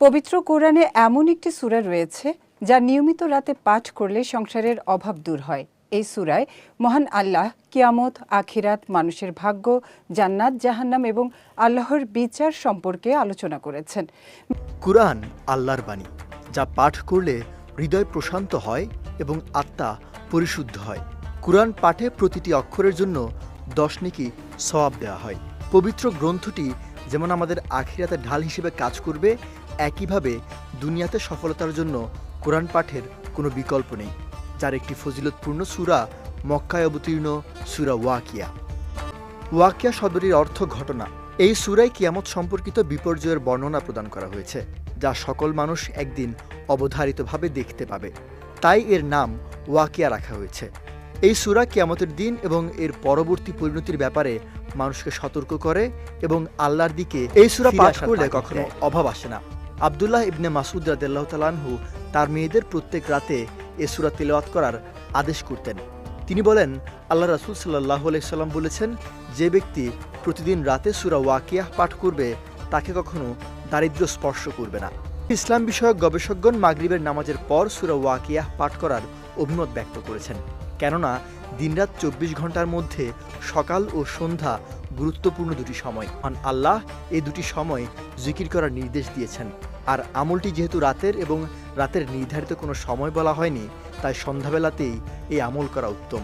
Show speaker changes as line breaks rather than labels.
পবিত্র কোরআনে এমন একটি সূরা রয়েছে যা নিয়মিত রাতে পাঠ করলে সংসারের অভাব দূর হয়। এই সূরায় মহান আল্লাহ কিয়ামত, আখিরাত, মানুষের ভাগ্য, জান্নাত, জাহান্নাম এবং আল্লাহর বিচার সম্পর্কে আলোচনা করেছেন।
কুরআন আল্লাহর বাণী, যা পাঠ করলে হৃদয় প্রশান্ত হয় এবং আত্মা পরিশুদ্ধ হয়। কুরআন পাঠে প্রতিটি অক্ষরের জন্য 10 নেকি সওয়াব দেওয়া হয়। পবিত্র গ্রন্থটি যেমন আমাদের আখিরাতে ঢাল হিসেবে কাজ করবে, একইভাবে দুনিয়াতে সফলতার জন্য কোরআন পাঠের কোনো বিকল্প নেই, যার একটি ফজিলতপূর্ণ সূরা মক্কায় অবতীর্ণ সূরা ওয়াকিয়া। ওয়াকিয়া শব্দটির অর্থ ঘটনা। এই সূরায় কিয়ামত সম্পর্কিত বিপর্যয়ের বর্ণনা প্রদান করা হয়েছে, যা সকল মানুষ একদিন অবধারিতভাবে দেখতে পাবে। তাই এর নাম ওয়াকিয়া রাখা হয়েছে। এই সূরা কিয়ামতের দিন এবং এর পরবর্তী পরিণতির ব্যাপারে মানুষকে সতর্ক করে এবং আল্লাহর দিকে এই সূরা পাঠ করলে কখনো অভাব আসে না। আব্দুল্লাহ ইবনে মাসউদ রাদিয়াল্লাহু তাআলা আনহু তার মেয়েদের প্রত্যেক রাতে এই সূরা তিলাওয়াত করার আদেশ করতেন। তিনি বলেন, আল্লাহ রাসূল সাল্লাল্লাহু আলাইহি সাল্লাম বলেছেন, যে ব্যক্তি প্রতিদিন রাতে সূরা ওয়াকিয়া পাঠ করবে তাকে কখনো দারিদ্র্য স্পর্শ করবে না। ইসলাম বিষয়ক গবেষকগণ মাগরিবের নামাজের পর সূরা ওয়াকিয়া পাঠ করার অভিমত ব্যক্ত করেছেন, কেননা দিনরাত 24 ঘন্টার মধ্যে সকাল ও সন্ধ্যা গুরুত্বপূর্ণ দুটি সময়। আল্লাহ এই দুটি সময় জিকির করার নির্দেশ দিয়েছেন। আর আমলটি যেহেতু রাতের এবং রাতের নির্ধারিত কোনো সময় বলা হয়নি, তাই সন্ধ্যাবেলাতেই এই আমল করা উত্তম।